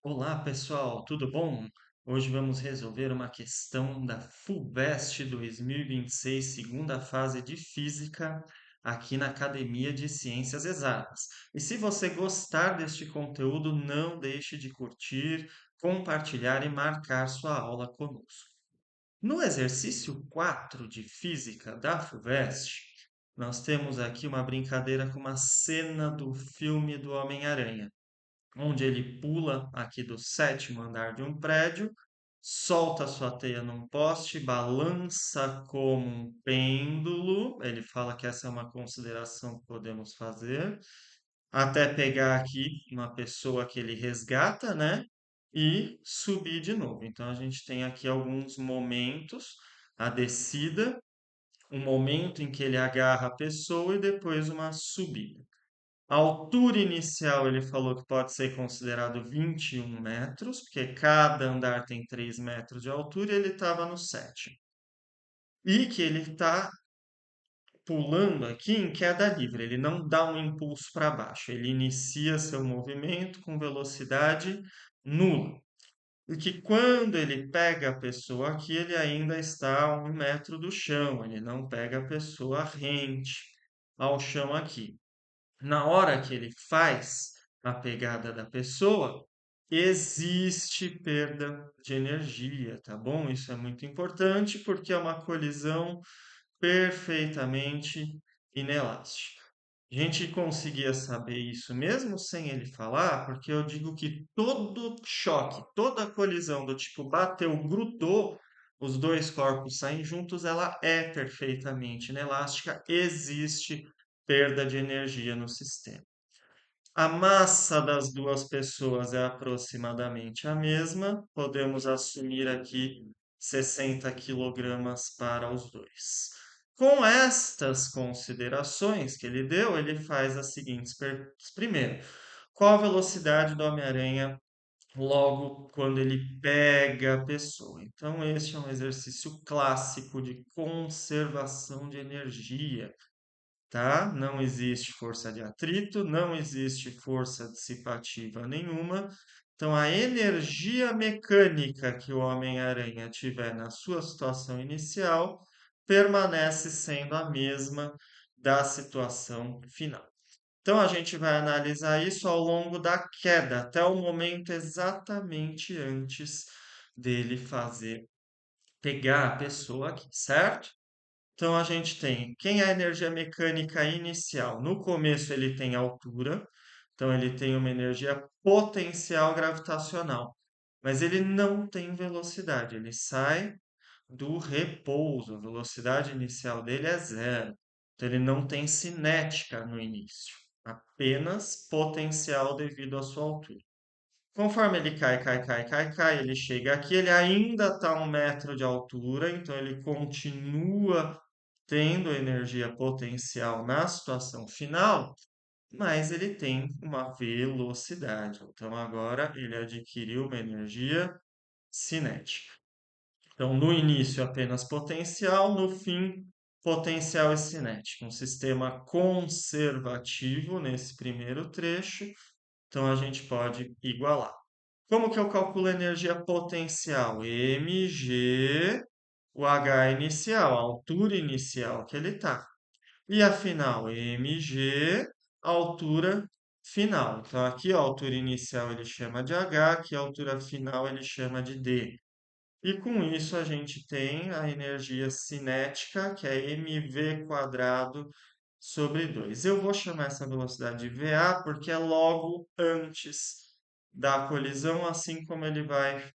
Olá, pessoal, tudo bom? Hoje vamos resolver uma questão da FUVEST 2026, segunda fase de Física, aqui na Academia de Ciências Exatas. E se você gostar deste conteúdo, não deixe de curtir, compartilhar e marcar sua aula conosco. No exercício 4 de Física da FUVEST, nós temos aqui uma brincadeira com uma cena do filme do Homem-Aranha onde ele pula aqui do sétimo andar de um prédio, solta sua teia num poste, balança como um pêndulo. Ele fala que essa é uma consideração que podemos fazer, até pegar aqui uma pessoa que ele resgata, né? E subir de novo. Então a gente tem aqui alguns momentos, a descida, um momento em que ele agarra a pessoa e depois uma subida. A altura inicial ele falou que pode ser considerado 21 metros, porque cada andar tem 3 metros de altura e ele estava no sétimo. E que ele está pulando aqui em queda livre, ele não dá um impulso para baixo, ele inicia seu movimento com velocidade nula. E que quando ele pega a pessoa aqui, ele ainda está a 1 metro do chão, ele não pega a pessoa rente ao chão aqui. Na hora que ele faz a pegada da pessoa, existe perda de energia, tá bom? Isso é muito importante porque é uma colisão perfeitamente inelástica. A gente conseguia saber isso mesmo sem ele falar, porque eu digo que todo choque, toda colisão do tipo bateu, grudou, os dois corpos saem juntos, ela é perfeitamente inelástica, existe perda de energia no sistema. A massa das duas pessoas é aproximadamente a mesma, podemos assumir aqui 60 quilogramas para os dois. Com estas considerações que ele deu, ele faz as seguintes perguntas. Primeiro, qual a velocidade do Homem-Aranha logo quando ele pega a pessoa? Então, este é um exercício clássico de conservação de energia, tá? Não existe força de atrito, não existe força dissipativa nenhuma. Então, a energia mecânica que o Homem-Aranha tiver na sua situação inicial permanece sendo a mesma da situação final. Então, a gente vai analisar isso ao longo da queda, até o momento exatamente antes dele fazer pegar a pessoa aqui, certo? Então a gente tem quem é a energia mecânica inicial. No começo ele tem altura, então ele tem uma energia potencial gravitacional, mas ele não tem velocidade, ele sai do repouso, a velocidade inicial dele é zero. Então ele não tem cinética no início, apenas potencial devido à sua altura. Conforme ele cai, ele chega aqui, ele ainda está a 1 metro de altura, então ele continua tendo energia potencial na situação final, mas ele tem uma velocidade. Então agora ele adquiriu uma energia cinética. Então no início apenas potencial, no fim potencial e cinética. Um sistema conservativo nesse primeiro trecho, então a gente pode igualar. Como que eu calculo a energia potencial? mg, o H inicial, a altura inicial que ele está. E a final, mg, a altura final. Então, aqui a altura inicial ele chama de H, aqui a altura final ele chama de D. E com isso a gente tem a energia cinética, que é mv quadrado sobre 2. Eu vou chamar essa velocidade de VA porque é logo antes da colisão, assim como ele vai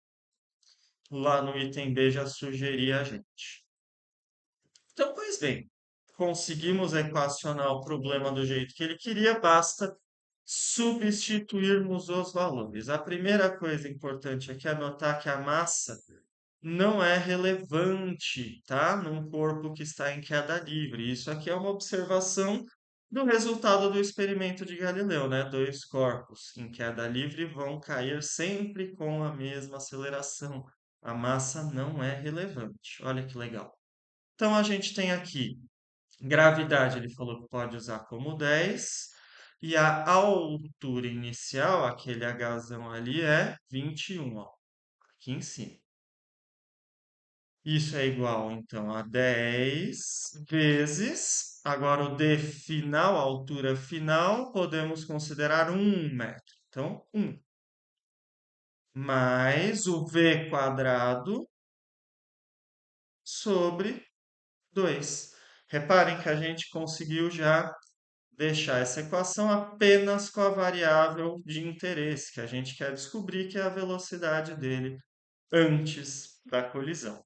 lá no item B já sugerir a gente. Então, pois bem, conseguimos equacionar o problema do jeito que ele queria, basta substituirmos os valores. A primeira coisa importante aqui é anotar que a massa não é relevante, tá? Num corpo que está em queda livre. Isso aqui é uma observação do resultado do experimento de Galileu, né? Dois corpos em queda livre vão cair sempre com a mesma aceleração. A massa não é relevante. Olha que legal. Então a gente tem aqui gravidade, ele falou que pode usar como 10. E a altura inicial, aquele Hzão ali, é 21, ó, aqui em cima. Isso é igual, então, a 10 vezes. Agora, o D final, a altura final, podemos considerar 1 metro. Então, 1 mais o V quadrado sobre 2. Reparem que a gente conseguiu já deixar essa equação apenas com a variável de interesse, que a gente quer descobrir, que é a velocidade dele antes da colisão.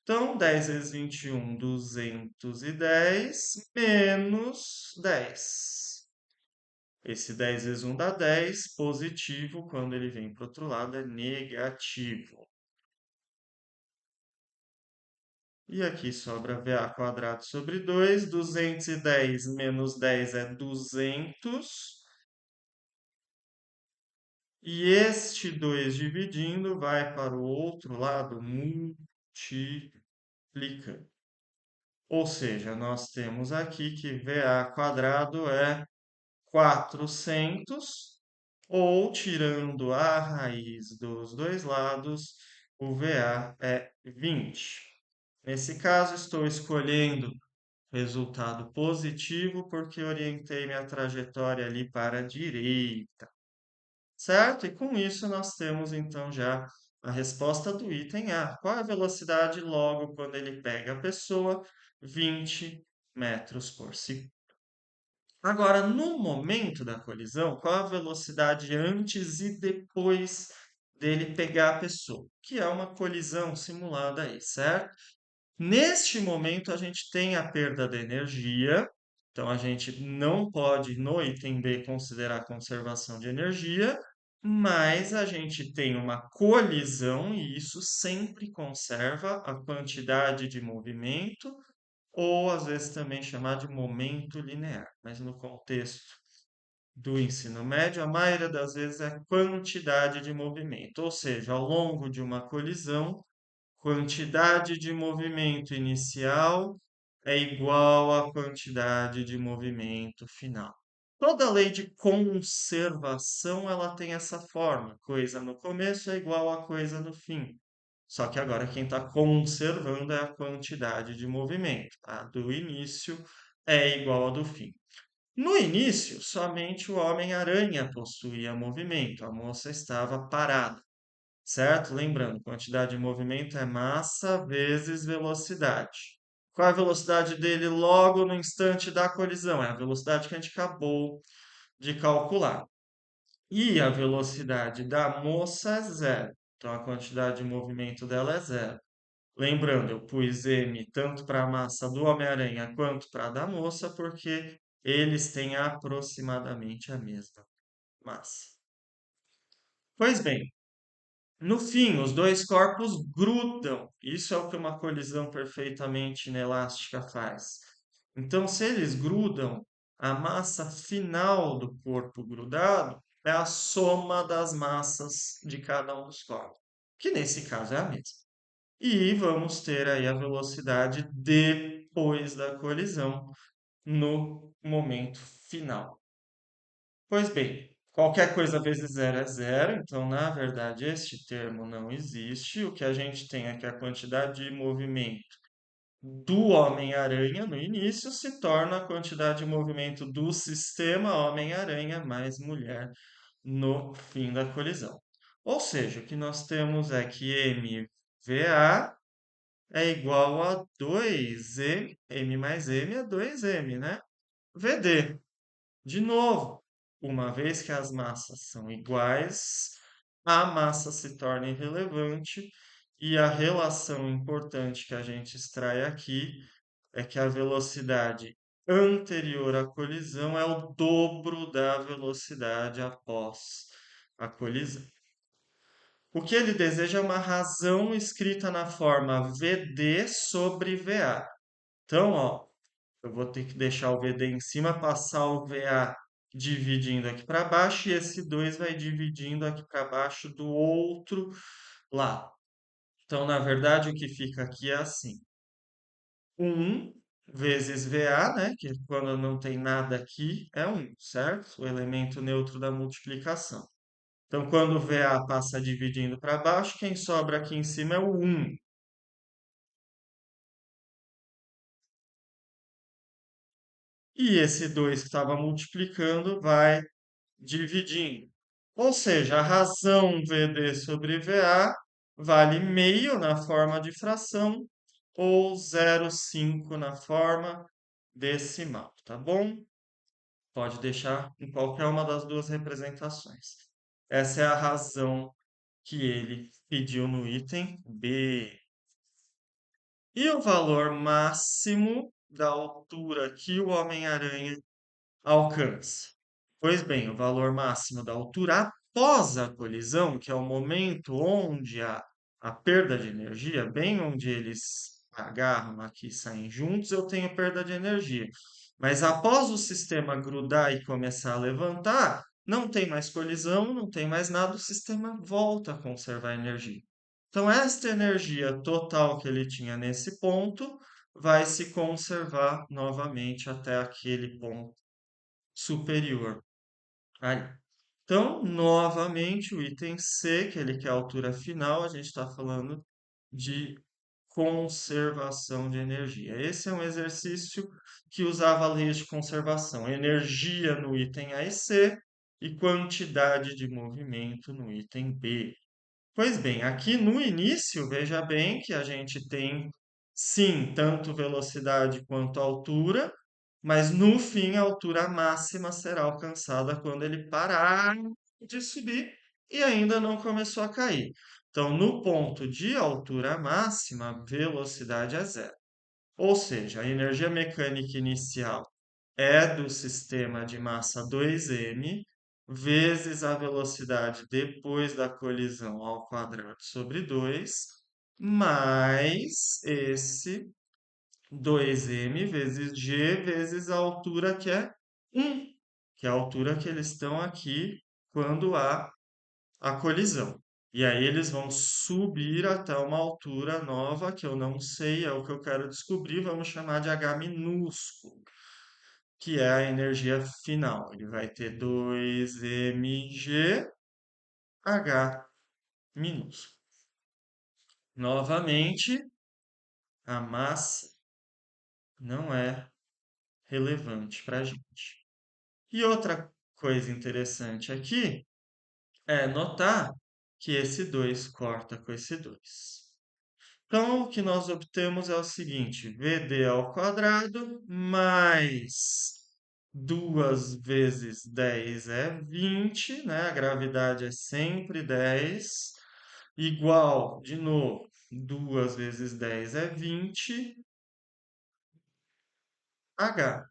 Então, 10 vezes 21, 210, menos 10. Esse 10 vezes 1 dá 10, positivo, quando ele vem para o outro lado é negativo. E aqui sobra VA quadrado sobre 2, 210 menos 10 é 200. E este 2 dividindo vai para o outro lado, multiplica. Ou seja, nós temos aqui que VA quadrado é 400, ou tirando a raiz dos dois lados, o VA é 20. Nesse caso, estou escolhendo resultado positivo porque orientei minha trajetória ali para a direita, certo? E com isso nós temos então já a resposta do item A. Qual é a velocidade logo quando ele pega a pessoa? 20 metros por segundo. Agora, no momento da colisão, qual a velocidade antes e depois dele pegar a pessoa? Que é uma colisão simulada aí, certo? Neste momento, a gente tem a perda de energia, então a gente não pode, no item B, considerar conservação de energia, mas a gente tem uma colisão e isso sempre conserva a quantidade de movimento, ou às vezes também chamar de momento linear. Mas no contexto do ensino médio, a maioria das vezes é quantidade de movimento, ou seja, ao longo de uma colisão, quantidade de movimento inicial é igual à quantidade de movimento final. Toda lei de conservação ela tem essa forma. Coisa no começo é igual a coisa no fim. Só que agora quem está conservando é a quantidade de movimento. A do início é igual a do fim. No início, somente o Homem-Aranha possuía movimento. A moça estava parada, certo? Lembrando, quantidade de movimento é massa vezes velocidade. Qual é a velocidade dele logo no instante da colisão? É a velocidade que a gente acabou de calcular. E a velocidade da moça é zero. Então a quantidade de movimento dela é zero. Lembrando, eu pus M tanto para a massa do Homem-Aranha quanto para a da moça, porque eles têm aproximadamente a mesma massa. Pois bem, no fim, os dois corpos grudam. Isso é o que uma colisão perfeitamente inelástica faz. Então, se eles grudam, a massa final do corpo grudado é a soma das massas de cada um dos corpos, que nesse caso é a mesma. E vamos ter aí a velocidade depois da colisão no momento final. Pois bem, qualquer coisa vezes zero é zero, então na verdade este termo não existe. O que a gente tem é que a quantidade de movimento do Homem-Aranha no início se torna a quantidade de movimento do sistema Homem-Aranha mais mulher no fim da colisão. Ou seja, o que nós temos é que MVA é igual a 2M, M mais M é 2M, né? VD. De novo, uma vez que as massas são iguais, a massa se torna irrelevante e a relação importante que a gente extrai aqui é que a velocidade anterior à colisão é o dobro da velocidade após a colisão. O que ele deseja é uma razão escrita na forma VD sobre VA. Então, ó, eu vou ter que deixar o VD em cima, passar o VA dividindo aqui para baixo, e esse 2 vai dividindo aqui para baixo do outro lado. Então, na verdade, o que fica aqui é assim: 1 vezes VA, né? Que quando não tem nada aqui é um, certo? O elemento neutro da multiplicação. Então, quando o VA passa dividindo para baixo, quem sobra aqui em cima é o um. E esse 2 que estava multiplicando vai dividindo. Ou seja, a razão VD sobre VA vale meio na forma de fração ou 0,5 na forma decimal, tá bom? Pode deixar em qualquer uma das duas representações. Essa é a razão que ele pediu no item B. E o valor máximo da altura que o Homem-Aranha alcança? Pois bem, o valor máximo da altura após a colisão, que é o momento onde a perda de energia, bem onde eles agarram aqui e saem juntos, eu tenho perda de energia. Mas após o sistema grudar e começar a levantar, não tem mais colisão, não tem mais nada, o sistema volta a conservar energia. Então, esta energia total que ele tinha nesse ponto vai se conservar novamente até aquele ponto superior. Aí. Então, novamente, o item C, que ele quer a altura final, a gente está falando de conservação de energia. Esse é um exercício que usava leis de conservação. Energia no item A e C e quantidade de movimento no item B. Pois bem, aqui no início, veja bem que a gente tem, sim, tanto velocidade quanto altura, mas no fim a altura máxima será alcançada quando ele parar de subir e ainda não começou a cair. Então, no ponto de altura máxima, a velocidade é zero. Ou seja, a energia mecânica inicial é do sistema de massa 2m vezes a velocidade depois da colisão ao quadrado sobre 2 mais esse 2m vezes g vezes a altura que é 1, que é a altura que eles estão aqui quando há a colisão. E aí eles vão subir até uma altura nova que eu não sei, é o que eu quero descobrir, vamos chamar de H minúsculo, que é a energia final. Ele vai ter 2mg H minúsculo. Novamente, a massa não é relevante para a gente. E outra coisa interessante aqui é notar que esse 2 corta com esse 2. Então, o que nós obtemos é o seguinte: VD ao quadrado mais 2 vezes 10 é 20, né? A gravidade é sempre 10, igual, de novo, 2 vezes 10 é 20, H.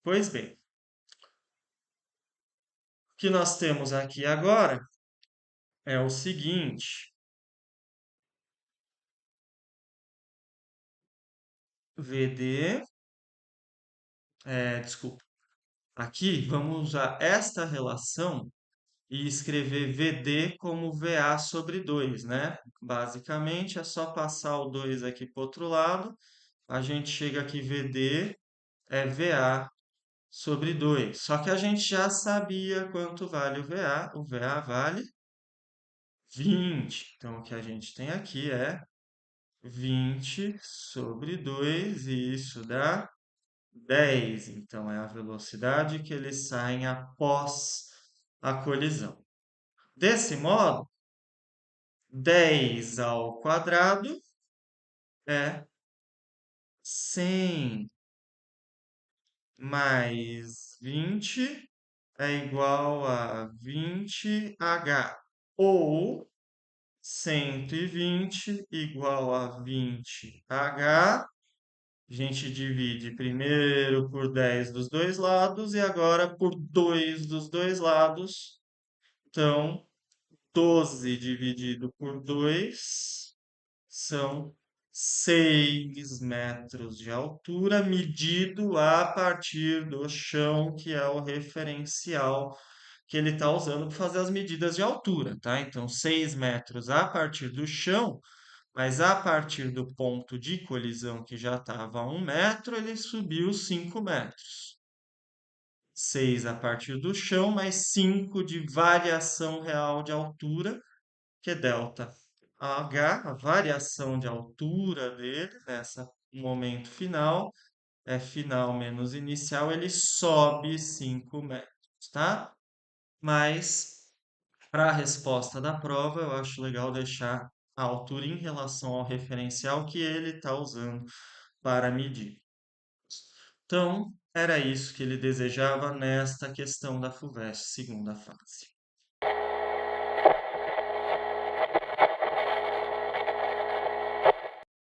Pois bem, o que nós temos aqui agora é o seguinte: VD, desculpa, aqui vamos usar esta relação e escrever VD como VA sobre 2, né? Basicamente é só passar o 2 aqui para o outro lado, a gente chega aqui VD é VA sobre 2. Só que a gente já sabia quanto vale o VA vale 20. Então o que a gente tem aqui é 20 sobre 2 e isso dá 10. Então é a velocidade que eles saem após a colisão. Desse modo, 10 ao quadrado é 100 mais 20 é igual a 20H. Ou 120 igual a 20H. A gente divide primeiro por 10 dos dois lados e agora por 2 dos dois lados. Então, 12 dividido por 2 são 6 metros de altura, medido a partir do chão, que é o referencial que ele está usando para fazer as medidas de altura, tá? Então, 6 metros a partir do chão, Mas a partir do ponto de colisão, que já estava a 1 metro, ele subiu 5 metros. 6 a partir do chão, mais 5 de variação real de altura, que é delta H, a variação de altura dele nesse momento final, é final menos inicial, ele sobe 5 metros, tá? Mas para a resposta da prova, eu acho legal deixar a altura em relação ao referencial que ele está usando para medir. Então, era isso que ele desejava nesta questão da FUVEST, segunda fase.